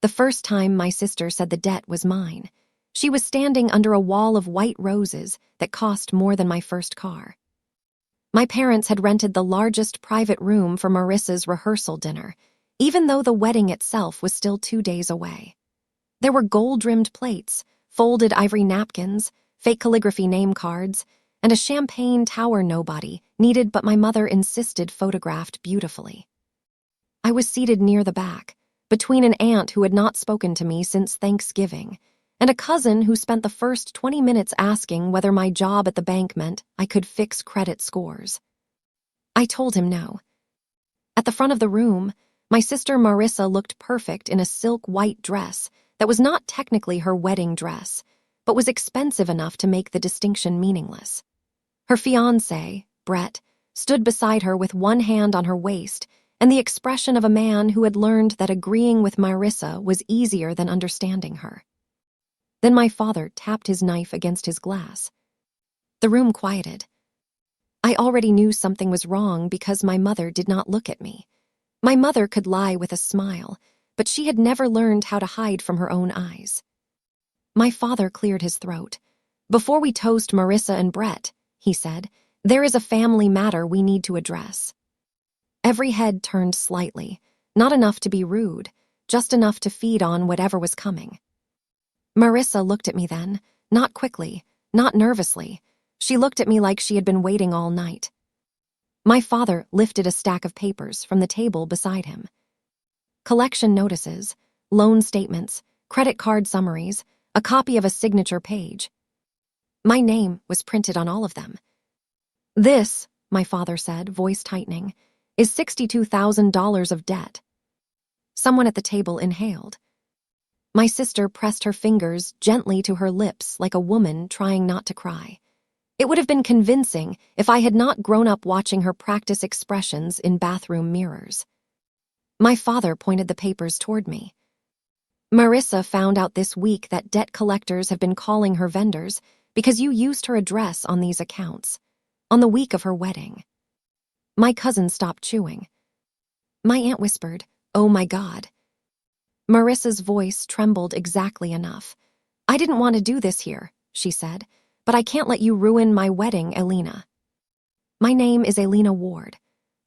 The first time my sister said the debt was mine. She was standing under a wall of white roses that cost more than my first car. My parents had rented the largest private room for Marissa's rehearsal dinner, even though the wedding itself was still 2 days away. There were gold-rimmed plates, folded ivory napkins, fake calligraphy name cards, and a champagne tower nobody needed but my mother insisted photographed beautifully. I was seated near the back, between an aunt who had not spoken to me since Thanksgiving, and a cousin who spent the first 20 minutes asking whether my job at the bank meant I could fix credit scores. I told him no. At the front of the room, my sister Marissa looked perfect in a silk white dress that was not technically her wedding dress, but was expensive enough to make the distinction meaningless. Her fiancé, Brett, stood beside her with one hand on her waist and the expression of a man who had learned that agreeing with Marissa was easier than understanding her. Then my father tapped his knife against his glass. The room quieted. I already knew something was wrong because my mother did not look at me. My mother could lie with a smile, but she had never learned how to hide from her own eyes. My father cleared his throat. "Before we toast Marissa and Brett," he said, "there is a family matter we need to address." Every head turned slightly, not enough to be rude, just enough to feed on whatever was coming. Marissa looked at me then, not quickly, not nervously. She looked at me like she had been waiting all night. My father lifted a stack of papers from the table beside him. Collection notices, loan statements, credit card summaries, a copy of a signature page. My name was printed on all of them. "This," my father said, voice tightening, "is $62,000 of debt." Someone at the table inhaled. My sister pressed her fingers gently to her lips like a woman trying not to cry. It would have been convincing if I had not grown up watching her practice expressions in bathroom mirrors. My father pointed the papers toward me. "Marissa found out this week that debt collectors have been calling her vendors because you used her address on these accounts, on the week of her wedding." My cousin stopped chewing. My aunt whispered, "Oh my God." Marissa's voice trembled exactly enough. "I didn't want to do this here," she said, "but I can't let you ruin my wedding, Elena." My name is Elena Ward.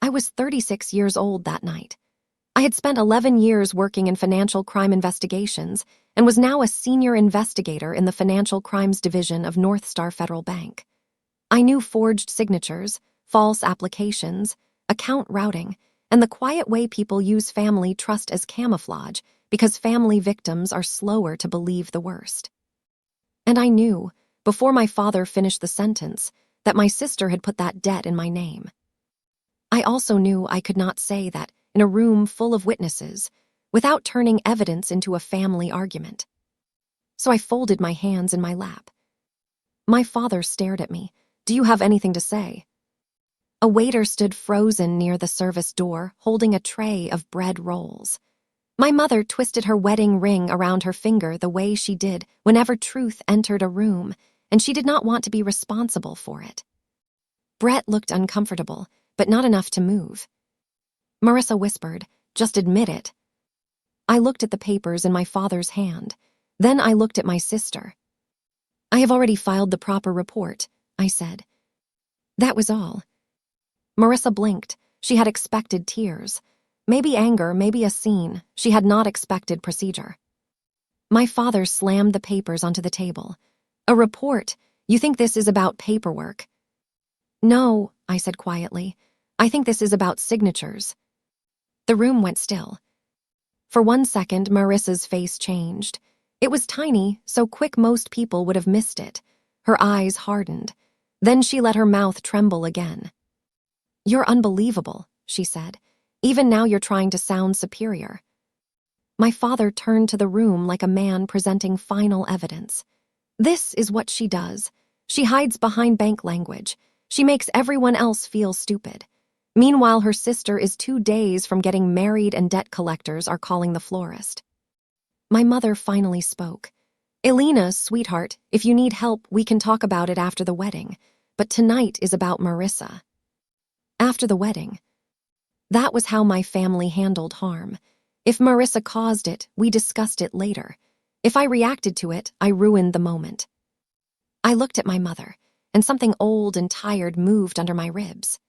I was 36 years old that night. I had spent 11 years working in financial crime investigations and was now a senior investigator in the Financial Crimes Division of North Star Federal Bank. I knew forged signatures, false applications, account routing, and the quiet way people use family trust as camouflage because family victims are slower to believe the worst. And I knew, before my father finished the sentence, that my sister had put that debt in my name. I also knew I could not say that in a room full of witnesses without turning evidence into a family argument. So I folded my hands in my lap. My father stared at me. "Do you have anything to say?" A waiter stood frozen near the service door, holding a tray of bread rolls. My mother twisted her wedding ring around her finger the way she did whenever truth entered a room, and she did not want to be responsible for it. Brett looked uncomfortable, but not enough to move. Marissa whispered, "Just admit it." I looked at the papers in my father's hand. Then I looked at my sister. "I have already filed the proper report," I said. That was all. Marissa blinked. She had expected tears. Maybe anger, maybe a scene. She had not expected procedure. My father slammed the papers onto the table. "A report? You think this is about paperwork?" "No," I said quietly. "I think this is about signatures." The room went still. For 1 second, Marissa's face changed. It was tiny, so quick most people would have missed it. Her eyes hardened. Then she let her mouth tremble again. "You're unbelievable," she said. "Even now you're trying to sound superior." My father turned to the room like a man presenting final evidence. "This is what she does. She hides behind bank language. She makes everyone else feel stupid. Meanwhile, her sister is 2 days from getting married and debt collectors are calling the florist." My mother finally spoke. "Elena, sweetheart, if you need help, we can talk about it after the wedding. But tonight is about Marissa." After the wedding. That was how my family handled harm. If Marissa caused it, we discussed it later. If I reacted to it, I ruined the moment. I looked at my mother, and something old and tired moved under my ribs.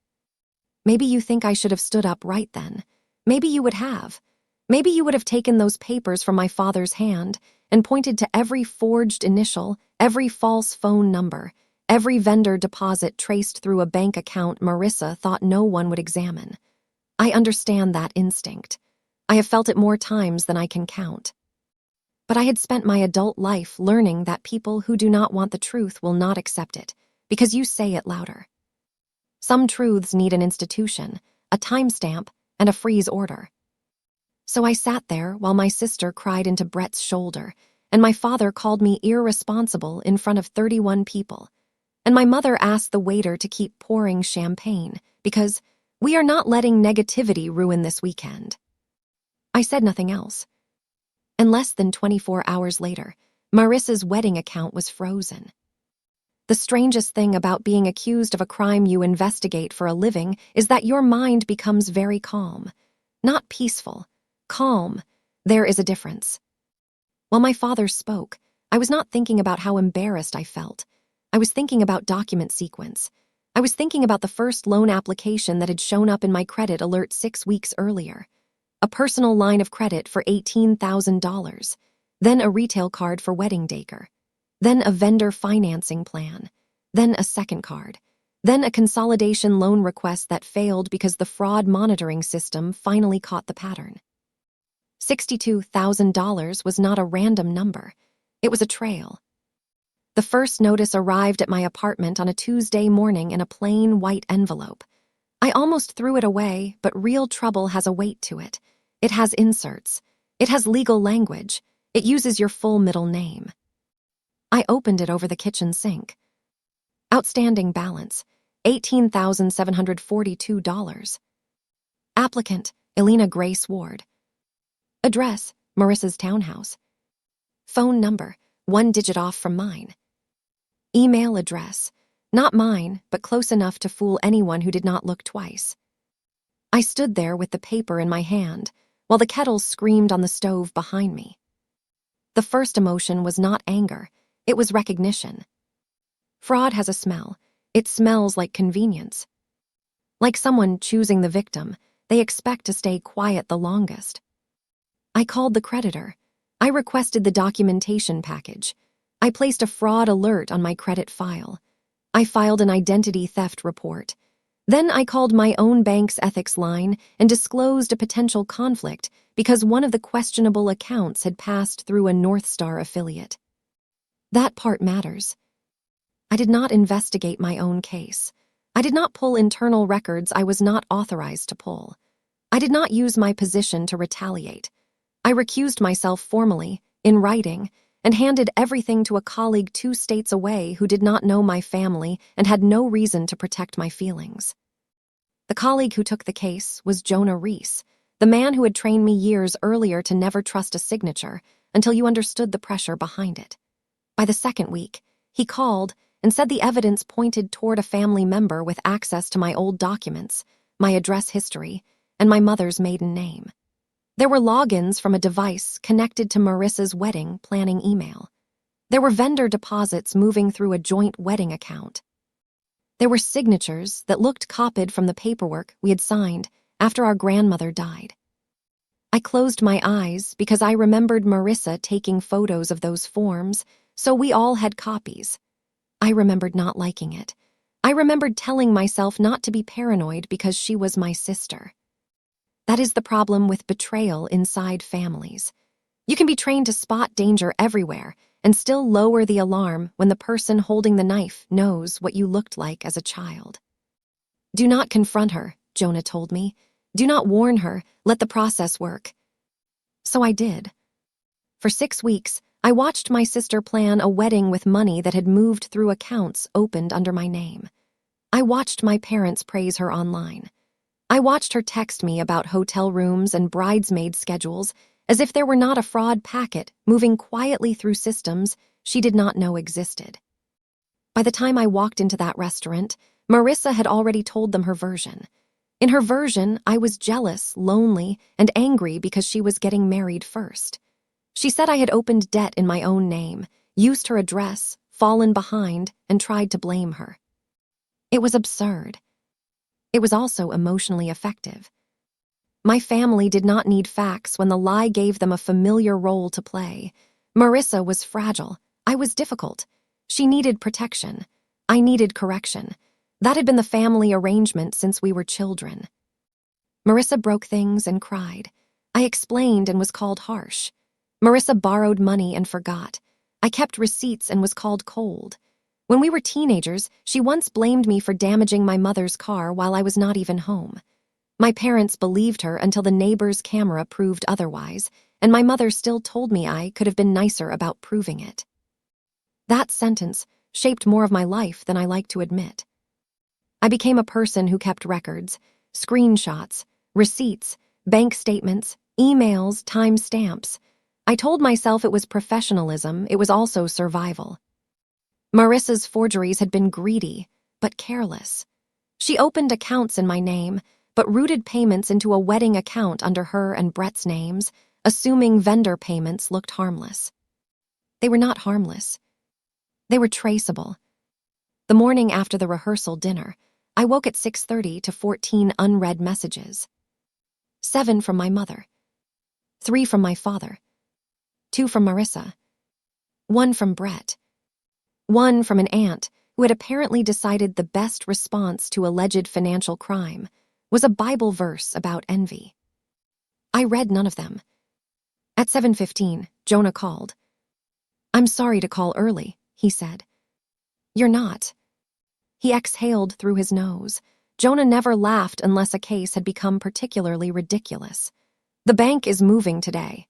Maybe you think I should have stood up right then. Maybe you would have. Maybe you would have taken those papers from my father's hand and pointed to every forged initial, every false phone number, every vendor deposit traced through a bank account Marissa thought no one would examine. I understand that instinct. I have felt it more times than I can count. But I had spent my adult life learning that people who do not want the truth will not accept it, because you say it louder. Some truths need an institution, a timestamp, and a freeze order. So I sat there while my sister cried into Brett's shoulder, and my father called me irresponsible in front of 31 people, and my mother asked the waiter to keep pouring champagne, because we are not letting negativity ruin this weekend. I said nothing else. And less than 24 hours later, Marissa's wedding account was frozen. The strangest thing about being accused of a crime you investigate for a living is that your mind becomes very calm. Not peaceful. Calm. There is a difference. While my father spoke, I was not thinking about how embarrassed I felt. I was thinking about document sequence. I was thinking about the first loan application that had shown up in my credit alert 6 weeks earlier. A personal line of credit for $18,000, then a retail card for wedding decor, then a vendor financing plan, then a second card, then a consolidation loan request that failed because the fraud monitoring system finally caught the pattern. $62,000 was not a random number. It was a trail. The first notice arrived at my apartment on a Tuesday morning in a plain white envelope. I almost threw it away, but real trouble has a weight to it. It has inserts. It has legal language. It uses your full middle name. I opened it over the kitchen sink. Outstanding balance, $18,742. Applicant, Elena Grace Ward. Address, Marissa's townhouse. Phone number, 1 digit off from mine. Email address, not mine, but close enough to fool anyone who did not look twice. I stood there with the paper in my hand, while the kettle screamed on the stove behind me. The first emotion was not anger, it was recognition. Fraud has a smell. It smells like convenience. Like someone choosing the victim, they expect to stay quiet the longest. I called the creditor. I requested the documentation package. I placed a fraud alert on my credit file. I filed an identity theft report. Then I called my own bank's ethics line and disclosed a potential conflict because one of the questionable accounts had passed through a North Star affiliate. That part matters. I did not investigate my own case. I did not pull internal records I was not authorized to pull. I did not use my position to retaliate. I recused myself formally, in writing, and handed everything to a colleague 2 states away who did not know my family and had no reason to protect my feelings. The colleague who took the case was Jonah Reese, the man who had trained me years earlier to never trust a signature until you understood the pressure behind it. By the second week, he called and said the evidence pointed toward a family member with access to my old documents, my address history, and my mother's maiden name. There were logins from a device connected to Marissa's wedding planning email. There were vendor deposits moving through a joint wedding account. There were signatures that looked copied from the paperwork we had signed after our grandmother died. I closed my eyes because I remembered Marissa taking photos of those forms, so we all had copies. I remembered not liking it. I remembered telling myself not to be paranoid because she was my sister. That is the problem with betrayal inside families. You can be trained to spot danger everywhere and still lower the alarm when the person holding the knife knows what you looked like as a child. Do not confront her, Jonah told me. Do not warn her, let the process work. So I did. For 6 weeks, I watched my sister plan a wedding with money that had moved through accounts opened under my name. I watched my parents praise her online. I watched her text me about hotel rooms and bridesmaid schedules as if there were not a fraud packet moving quietly through systems she did not know existed. By the time I walked into that restaurant, Marissa had already told them her version. In her version, I was jealous, lonely, and angry because she was getting married first. She said I had opened debt in my own name, used her address, fallen behind, and tried to blame her. It was absurd. It was also emotionally effective. My family did not need facts when the lie gave them a familiar role to play. Marissa was fragile. I was difficult. She needed protection. I needed correction. That had been the family arrangement since we were children. Marissa broke things and cried. I explained and was called harsh. Marissa borrowed money and forgot. I kept receipts and was called cold. When we were teenagers, she once blamed me for damaging my mother's car while I was not even home. My parents believed her until the neighbor's camera proved otherwise, and my mother still told me I could have been nicer about proving it. That sentence shaped more of my life than I like to admit. I became a person who kept records, screenshots, receipts, bank statements, emails, timestamps. I told myself it was professionalism, it was also survival. Marissa's forgeries had been greedy, but careless. She opened accounts in my name, but routed payments into a wedding account under her and Brett's names, assuming vendor payments looked harmless. They were not harmless. They were traceable. The morning after the rehearsal dinner, I woke at 6:30 to 14 unread messages. 7 from my mother. 3 from my father. 2 from Marissa. 1 from Brett. 1 from an aunt who had apparently decided the best response to alleged financial crime was a Bible verse about envy. I read none of them. At 7:15, Jonah called. "I'm sorry to call early," he said. "You're not." He exhaled through his nose. Jonah never laughed unless a case had become particularly ridiculous. "The bank is moving today."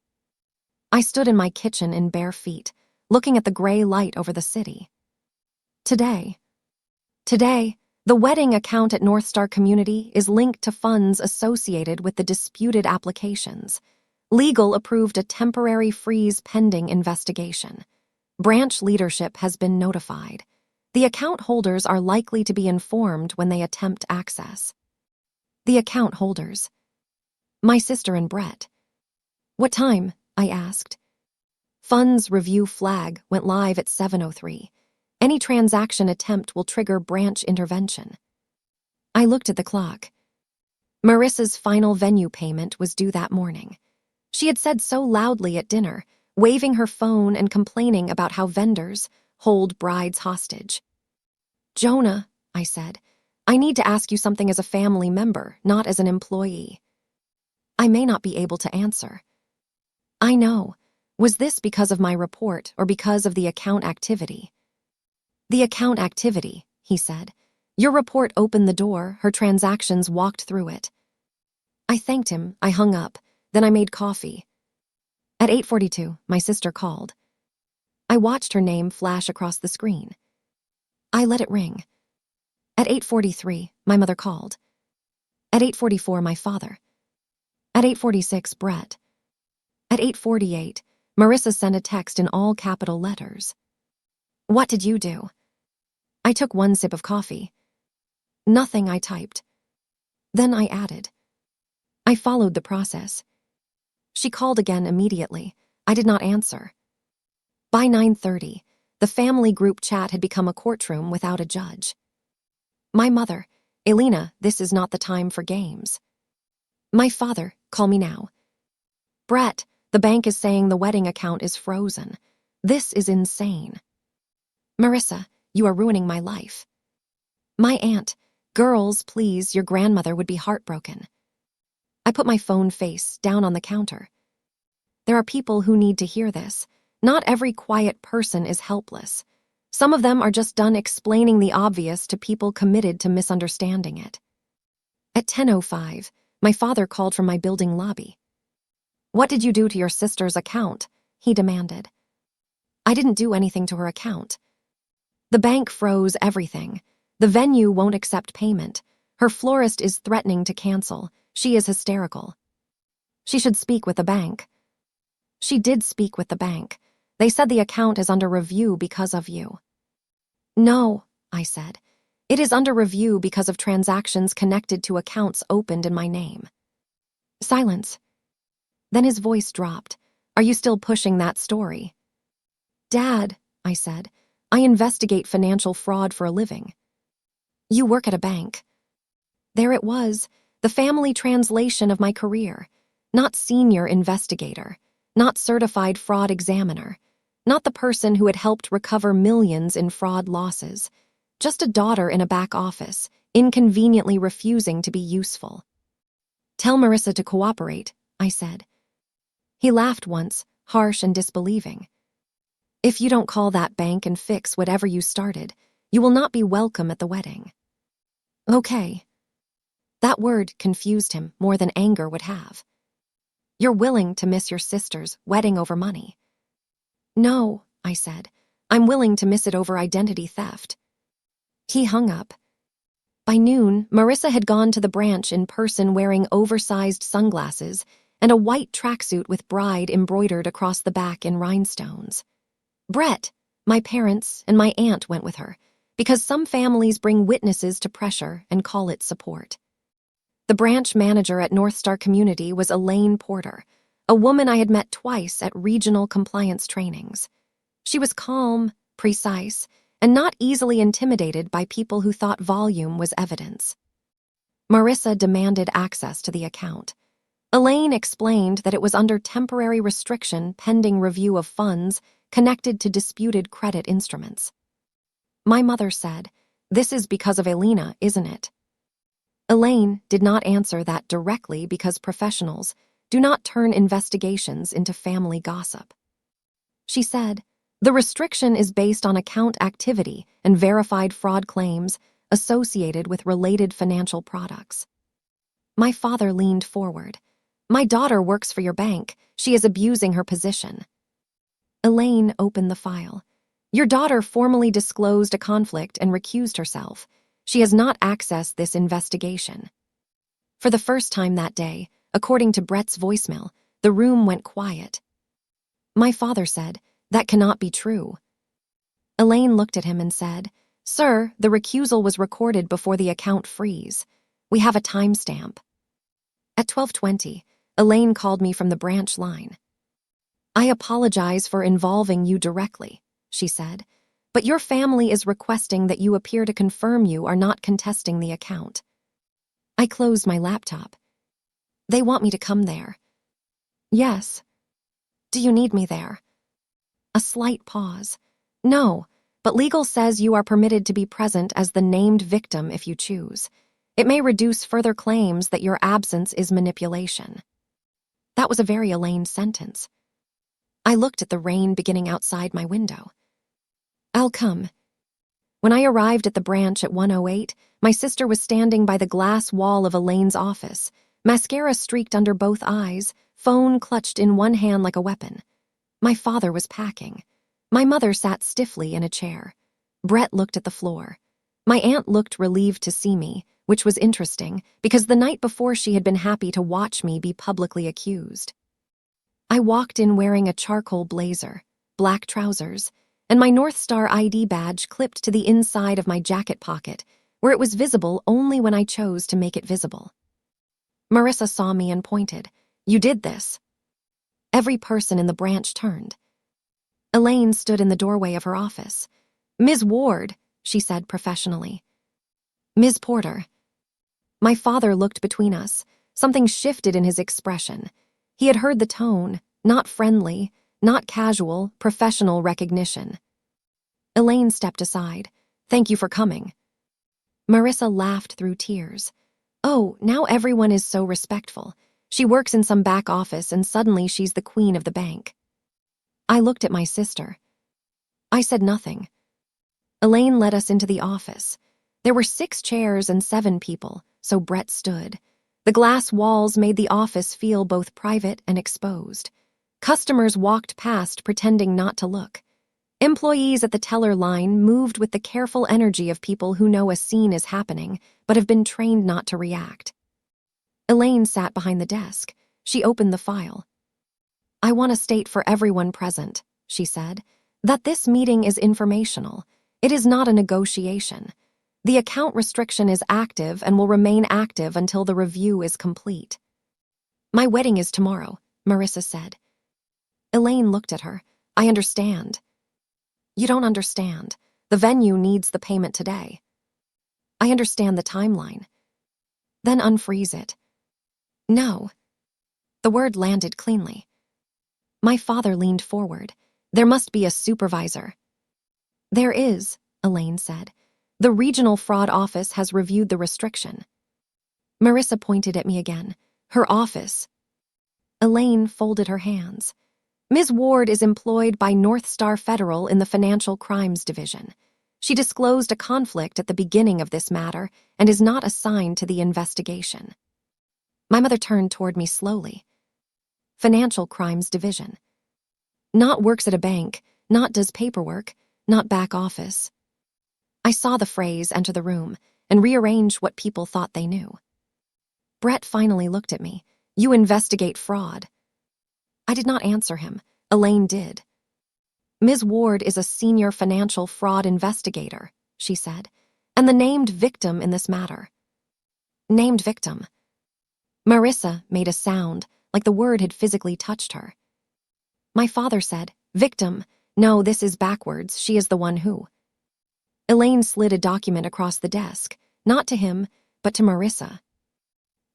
I stood in my kitchen in bare feet, looking at the gray light over the city. Today, the wedding account at North Star Community is linked to funds associated with the disputed applications. Legal approved a temporary freeze pending investigation. Branch leadership has been notified. The account holders are likely to be informed when they attempt access. The account holders. My sister and Brett. "What time?" I asked. Funds review flag went live at 7:03. Any transaction attempt will trigger branch intervention. I looked at the clock. Marissa's final venue payment was due that morning. She had said so loudly at dinner, waving her phone and complaining about how vendors hold brides hostage. "Jonah," I said, "I need to ask you something as a family member, not as an employee." I may not be able to answer. I know. Was this because of my report or because of the account activity? "The account activity," he said. "Your report opened the door, her transactions walked through it." I thanked him, I hung up, then I made coffee. At 8:42, my sister called. I watched her name flash across the screen. I let it ring. At 8:43, my mother called. At 8:44, my father. At 8:46, Brett. At 8:48, Marissa sent a text in all capital letters. "What did you do?" I took one sip of coffee. "Nothing," I typed. Then I added. I followed the process. She called again immediately. I did not answer. By 9:30, the family group chat had become a courtroom without a judge. My mother, "Elena, this is not the time for games." My father, "Call me now." "Brett, the bank is saying the wedding account is frozen. This is insane." "Marissa, you are ruining my life." My aunt, "Girls, please, your grandmother would be heartbroken." I put my phone face down on the counter. There are people who need to hear this. Not every quiet person is helpless. Some of them are just done explaining the obvious to people committed to misunderstanding it. At 10:05, my father called from my building lobby. "What did you do to your sister's account?" he demanded. "I didn't do anything to her account." "The bank froze everything. The venue won't accept payment. Her florist is threatening to cancel. She is hysterical." "She should speak with the bank." She did speak with the bank. They said the account is under review because of you. "No," I said. It is under review because of transactions connected to accounts opened in my name." Silence. Then his voice dropped. "Are you still pushing that story?" "Dad," I said, "I investigate financial fraud for a living." "You work at a bank." There it was, the family translation of my career. Not senior investigator, not certified fraud examiner, not the person who had helped recover millions in fraud losses. Just a daughter in a back office, inconveniently refusing to be useful. "Tell Marissa to cooperate," I said. He laughed once, harsh and disbelieving. "If you don't call that bank and fix whatever you started, you will not be welcome at the wedding." "Okay." That word confused him more than anger would have. "You're willing to miss your sister's wedding over money." "No," I said. "I'm willing to miss it over identity theft." He hung up. By noon, Marissa had gone to the branch in person wearing oversized sunglasses and a white tracksuit with bride embroidered across the back in rhinestones. Brett, my parents, and my aunt went with her, because some families bring witnesses to pressure and call it support. The branch manager at North Star Community was Elaine Porter, a woman I had met twice at regional compliance trainings. She was calm, precise, and not easily intimidated by people who thought volume was evidence. Marissa demanded access to the account. Elaine explained that it was under temporary restriction pending review of funds connected to disputed credit instruments. My mother said, "This is because of Elena, isn't it?" Elaine did not answer that directly because professionals do not turn investigations into family gossip. She said, "The restriction is based on account activity and verified fraud claims associated with related financial products." My father leaned forward. "My daughter works for your bank. She is abusing her position." Elaine opened the file. "Your daughter formally disclosed a conflict and recused herself. She has not accessed this investigation." For the first time that day, according to Brett's voicemail, the room went quiet. My father said, "That cannot be true." Elaine looked at him and said, "Sir, the recusal was recorded before the account freeze. We have a timestamp." At 12:20, Elaine called me from the branch line. "I apologize for involving you directly," she said, "but your family is requesting that you appear to confirm you are not contesting the account." I closed my laptop. "They want me to come there." "Yes." "Do you need me there?" A slight pause. "No, but legal says you are permitted to be present as the named victim if you choose. It may reduce further claims that your absence is manipulation." That was a very Elaine sentence. I looked at the rain beginning outside my window. "I'll come." When I arrived at the branch at 1:08, my sister was standing by the glass wall of Elaine's office, mascara streaked under both eyes, phone clutched in one hand like a weapon. My father was packing. My mother sat stiffly in a chair. Brett looked at the floor. My aunt looked relieved to see me, which was interesting because the night before she had been happy to watch me be publicly accused. I walked in wearing a charcoal blazer, black trousers, and my North Star ID badge clipped to the inside of my jacket pocket, where it was visible only when I chose to make it visible. Marissa saw me and pointed. "You did this." Every person in the branch turned. Elaine stood in the doorway of her office. "Ms. Ward," she said professionally. "Ms. Porter." My father looked between us. Something shifted in his expression. He had heard the tone, not friendly, not casual, professional recognition. Elaine stepped aside. "Thank you for coming." Marissa laughed through tears. "Oh, now everyone is so respectful. She works in some back office and suddenly she's the queen of the bank." I looked at my sister. I said nothing. Elaine led us into the office. There were 6 chairs and 7 people, so Brett stood. The glass walls made the office feel both private and exposed. Customers walked past pretending not to look. Employees at the teller line moved with the careful energy of people who know a scene is happening but have been trained not to react. Elaine sat behind the desk. She opened the file. "I want to state for everyone present," she said, "that this meeting is informational. It is not a negotiation. The account restriction is active and will remain active until the review is complete. My wedding is tomorrow, Marissa said. Elaine looked at her. I understand. You don't understand. The venue needs the payment today. I understand the timeline. Then unfreeze it. No. The word landed cleanly. My father leaned forward. There must be a supervisor. There is, Elaine said. The regional fraud office has reviewed the restriction. Marissa pointed at me again. Her office. Elaine folded her hands. Ms. Ward is employed by North Star Federal in the Financial Crimes Division. She disclosed a conflict at the beginning of this matter and is not assigned to the investigation. My mother turned toward me slowly. Financial Crimes Division. Not works at a bank, not does paperwork, not back office. I saw the phrase enter the room and rearrange what people thought they knew. Brett finally looked at me. You investigate fraud. I did not answer him. Elaine did. Ms. Ward is a senior financial fraud investigator, she said, and the named victim in this matter. Named victim. Marissa made a sound like the word had physically touched her. My father said, victim. No, this is backwards. She is the one who. Elaine slid a document across the desk, not to him, but to Marissa.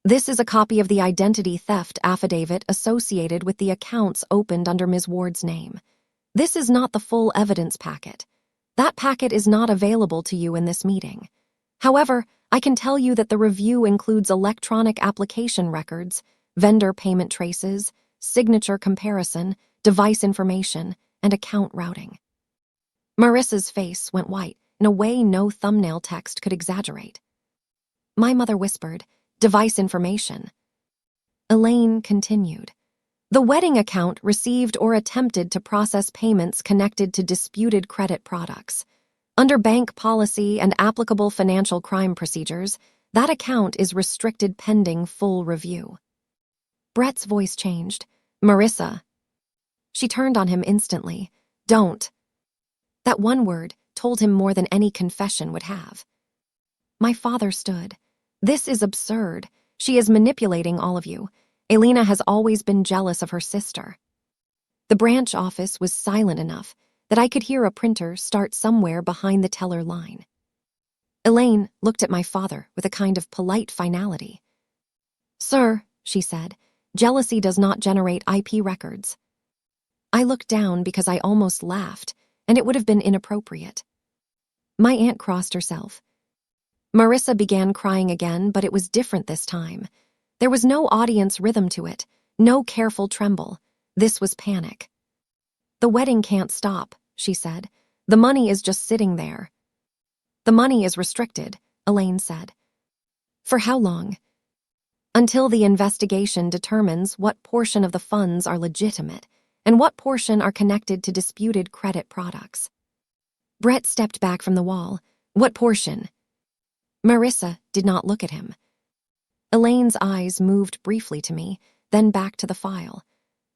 This is a copy of the identity theft affidavit associated with the accounts opened under Ms. Ward's name. This is not the full evidence packet. That packet is not available to you in this meeting. However, I can tell you that the review includes electronic application records, vendor payment traces, signature comparison, device information, and account routing. Marissa's face went white in a way no thumbnail text could exaggerate. My mother whispered, device information. Elaine continued. The wedding account received or attempted to process payments connected to disputed credit products. Under bank policy and applicable financial crime procedures, that account is restricted pending full review. Brett's voice changed. Marissa. She turned on him instantly. Don't. That one word told him more than any confession would have. My father stood. This is absurd. She is manipulating all of you. Elena has always been jealous of her sister. The branch office was silent enough that I could hear a printer start somewhere behind the teller line. Elaine looked at my father with a kind of polite finality. Sir, she said, jealousy does not generate IP records. I looked down because I almost laughed, and it would have been inappropriate. My aunt crossed herself. Marissa began crying again, but it was different this time. There was no audience rhythm to it, no careful tremble. This was panic. The wedding can't stop, she said. The money is just sitting there. The money is restricted, Elaine said. For how long? Until the investigation determines what portion of the funds are legitimate and what portion are connected to disputed credit products. Brett stepped back from the wall. What portion? Marissa did not look at him. Elaine's eyes moved briefly to me, then back to the file.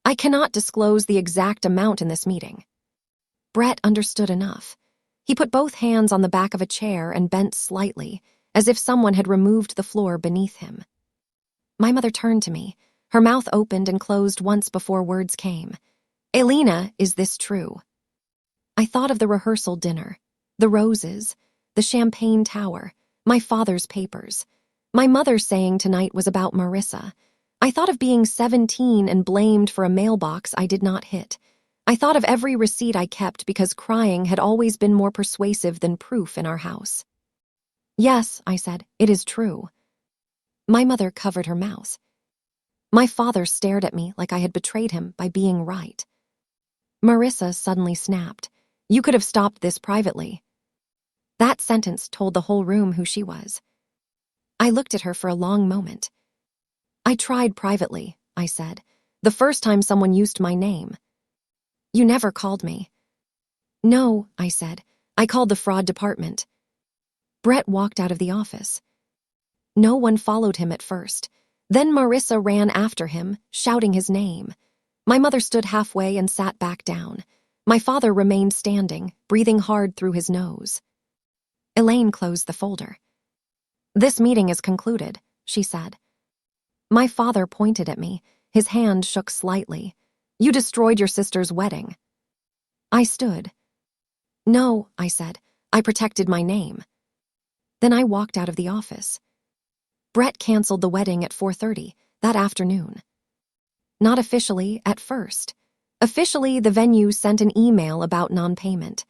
I cannot disclose the exact amount in this meeting. Brett understood enough. He put both hands on the back of a chair and bent slightly, as if someone had removed the floor beneath him. My mother turned to me. Her mouth opened and closed once before words came. Elena, is this true? I thought of the rehearsal dinner, the roses, the champagne tower, my father's papers. My mother saying tonight was about Marissa. I thought of being 17 and blamed for a mailbox I did not hit. I thought of every receipt I kept because crying had always been more persuasive than proof in our house. Yes, I said, it is true. My mother covered her mouth. My father stared at me like I had betrayed him by being right. Marissa suddenly snapped. You could have stopped this privately. That sentence told the whole room who she was. I looked at her for a long moment. I tried privately, I said, the first time someone used my name. You never called me. No, I said, I called the fraud department. Brett walked out of the office. No one followed him at first. Then Marissa ran after him, shouting his name. My mother stood halfway and sat back down. My father remained standing, breathing hard through his nose. Elaine closed the folder. "This meeting is concluded," she said. My father pointed at me. His hand shook slightly. "You destroyed your sister's wedding." I stood. "No," I said. "I protected my name." Then I walked out of the office. Brett canceled the wedding at 4:30 that afternoon. Not officially at first. Officially, the venue sent an email about non-payment.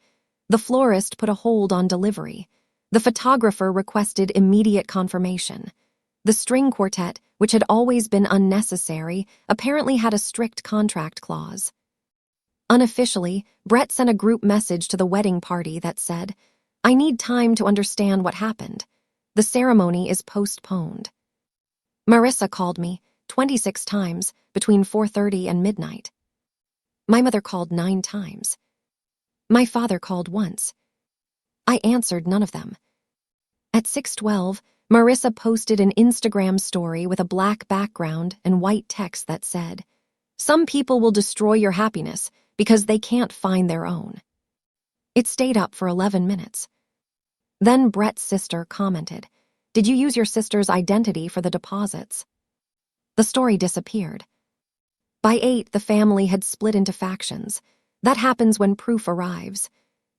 The florist put a hold on delivery. The photographer requested immediate confirmation. The string quartet, which had always been unnecessary, apparently had a strict contract clause. Unofficially, Brett sent a group message to the wedding party that said, "I need time to understand what happened. The ceremony is postponed." Marissa called me 26 times between 4:30 and midnight. My mother called 9 times. My father called once. I answered none of them. At 6:12, Marissa posted an Instagram story with a black background and white text that said, "Some people will destroy your happiness because they can't find their own." It stayed up for 11 minutes. Then Brett's sister commented, "Did you use your sister's identity for the deposits?" The story disappeared. By 8, the family had split into factions. That happens when proof arrives.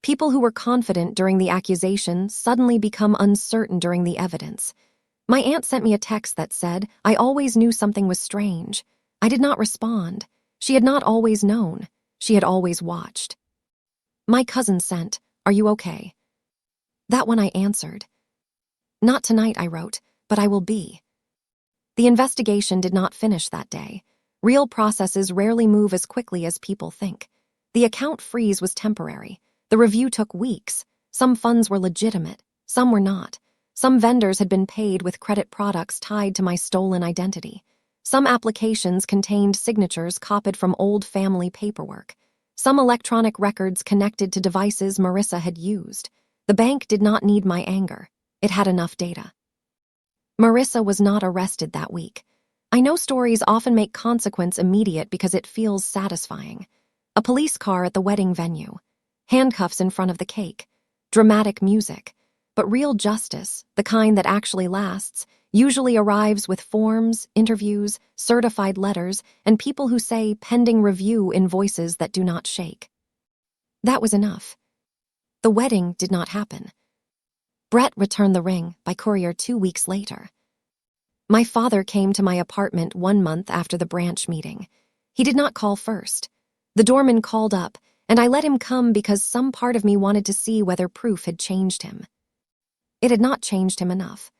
People who were confident during the accusation suddenly become uncertain during the evidence. My aunt sent me a text that said, "I always knew something was strange." I did not respond. She had not always known. She had always watched. My cousin sent, "Are you okay?" That one I answered. "Not tonight," I wrote, "but I will be." The investigation did not finish that day. Real processes rarely move as quickly as people think. The account freeze was temporary. The review took weeks. Some funds were legitimate, some were not. Some vendors had been paid with credit products tied to my stolen identity. Some applications contained signatures copied from old family paperwork. Some electronic records connected to devices Marissa had used. The bank did not need my anger. It had enough data. Marissa was not arrested that week. I know stories often make consequence immediate because it feels satisfying. A police car at the wedding venue. Handcuffs in front of the cake. Dramatic music. But real justice, the kind that actually lasts, usually arrives with forms, interviews, certified letters, and people who say pending review in voices that do not shake. That was enough. The wedding did not happen. Brett returned the ring by courier 2 weeks later. My father came to my apartment 1 month after the branch meeting. He did not call first. The doorman called up, and I let him come because some part of me wanted to see whether proof had changed him. It had not changed him enough.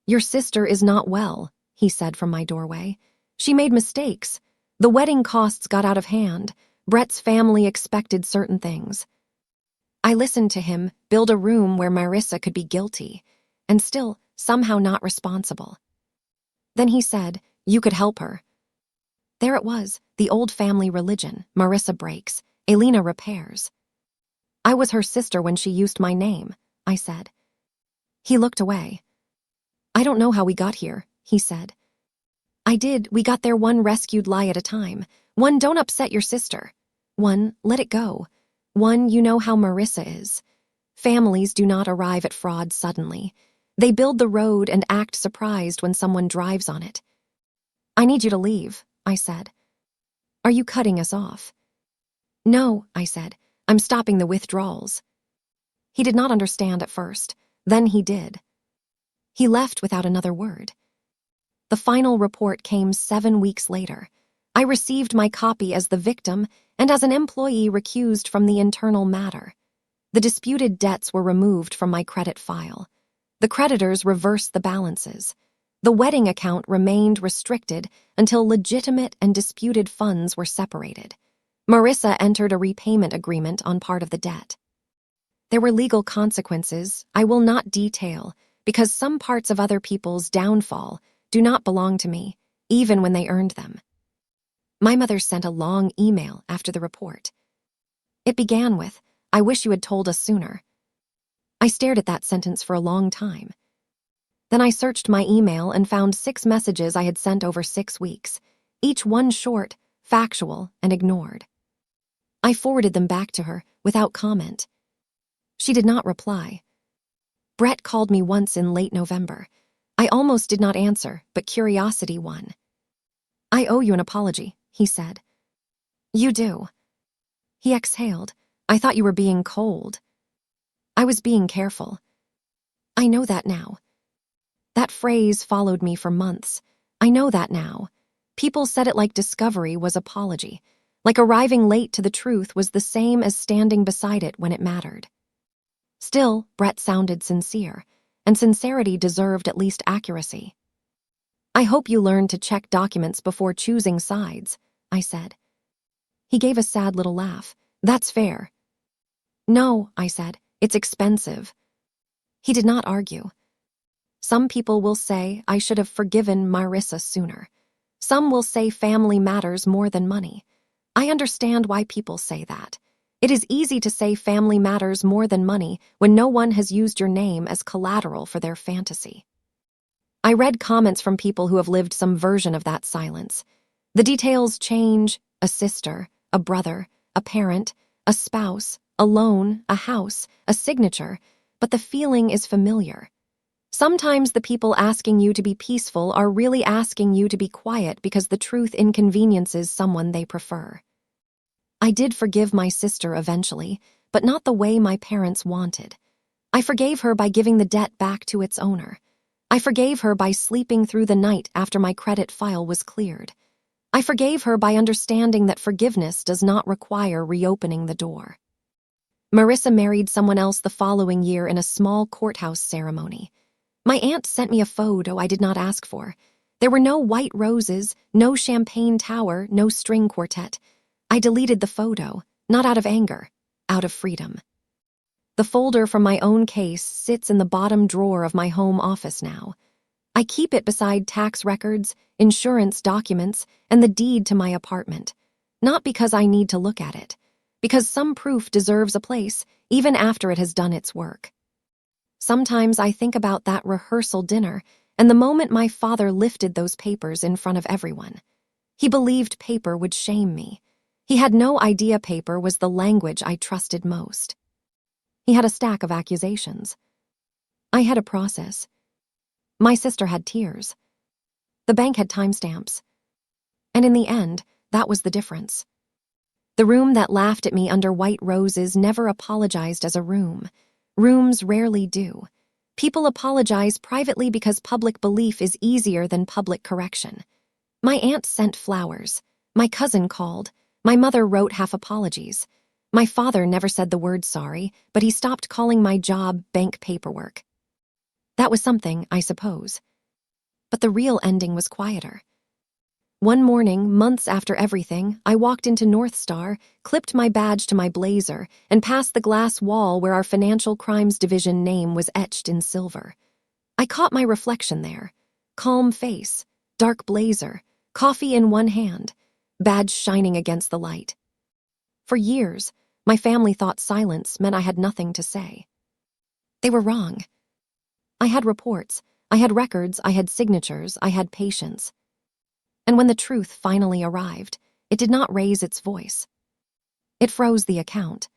"Your sister is not well," he said from my doorway. "She made mistakes. The wedding costs got out of hand. Brett's family expected certain things." I listened to him build a room where Marissa could be guilty, and still somehow not responsible. Then he said, "You could help her." There it was, the old family religion. Marissa breaks, Elena repairs. "I was her sister when she used my name," I said. He looked away. "I don't know how we got here," he said. We got there one rescued lie at a time. One, don't upset your sister. One, let it go. One, you know how Marissa is. Families do not arrive at fraud suddenly. They build the road and act surprised when someone drives on it. "I need you to leave," I said. "Are you cutting us off?" "No," I said. "I'm stopping the withdrawals." He did not understand at first. Then he did. He left without another word. The final report came 7 weeks later. I received my copy as the victim and as an employee recused from the internal matter. The disputed debts were removed from my credit file. The creditors reversed the balances. The wedding account remained restricted until legitimate and disputed funds were separated. Marissa entered a repayment agreement on part of the debt. There were legal consequences I will not detail because some parts of other people's downfall do not belong to me, even when they earned them. My mother sent a long email after the report. It began with, "I wish you had told us sooner." I stared at that sentence for a long time. Then I searched my email and found 6 messages I had sent over 6 weeks, each one short, factual, and ignored. I forwarded them back to her without comment. She did not reply. Brett called me once in late November. I almost did not answer, but curiosity won. "I owe you an apology," he said. "You do." He exhaled. "I thought you were being cold." "I was being careful." "I know that now." That phrase followed me for months. "I know that now." People said it like discovery was apology, like arriving late to the truth was the same as standing beside it when it mattered. Still, Brett sounded sincere, and sincerity deserved at least accuracy. "I hope you learn to check documents before choosing sides," I said. He gave a sad little laugh. "That's fair." "No," I said, "it's expensive." He did not argue. Some people will say I should have forgiven Marissa sooner. Some will say family matters more than money. I understand why people say that. It is easy to say family matters more than money when no one has used your name as collateral for their fantasy. I read comments from people who have lived some version of that silence. The details change: a sister, a brother, a parent, a spouse, a loan, a house, a signature, but the feeling is familiar. Sometimes the people asking you to be peaceful are really asking you to be quiet because the truth inconveniences someone they prefer. I did forgive my sister eventually, but not the way my parents wanted. I forgave her by giving the debt back to its owner. I forgave her by sleeping through the night after my credit file was cleared. I forgave her by understanding that forgiveness does not require reopening the door. Marissa married someone else the following year in a small courthouse ceremony. My aunt sent me a photo I did not ask for. There were no white roses, no champagne tower, no string quartet. I deleted the photo, not out of anger, out of freedom. The folder from my own case sits in the bottom drawer of my home office now. I keep it beside tax records, insurance documents, and the deed to my apartment. Not because I need to look at it, because some proof deserves a place, even after it has done its work. Sometimes I think about that rehearsal dinner and the moment my father lifted those papers in front of everyone. He believed paper would shame me. He had no idea paper was the language I trusted most. He had a stack of accusations. I had a process. My sister had tears. The bank had timestamps. And in the end, that was the difference. The room that laughed at me under white roses never apologized as a room. Rooms rarely do. People apologize privately because public belief is easier than public correction. My aunt sent flowers. My cousin called. My mother wrote half apologies. My father never said the word sorry, but he stopped calling my job bank paperwork. That was something, I suppose. But the real ending was quieter. One morning, months after everything, I walked into North Star, clipped my badge to my blazer, and passed the glass wall where our Financial Crimes Division name was etched in silver. I caught my reflection there. Calm face, dark blazer, coffee in one hand, badge shining against the light. For years, my family thought silence meant I had nothing to say. They were wrong. I had reports, I had records, I had signatures, I had patience. And when the truth finally arrived, it did not raise its voice. It froze the account.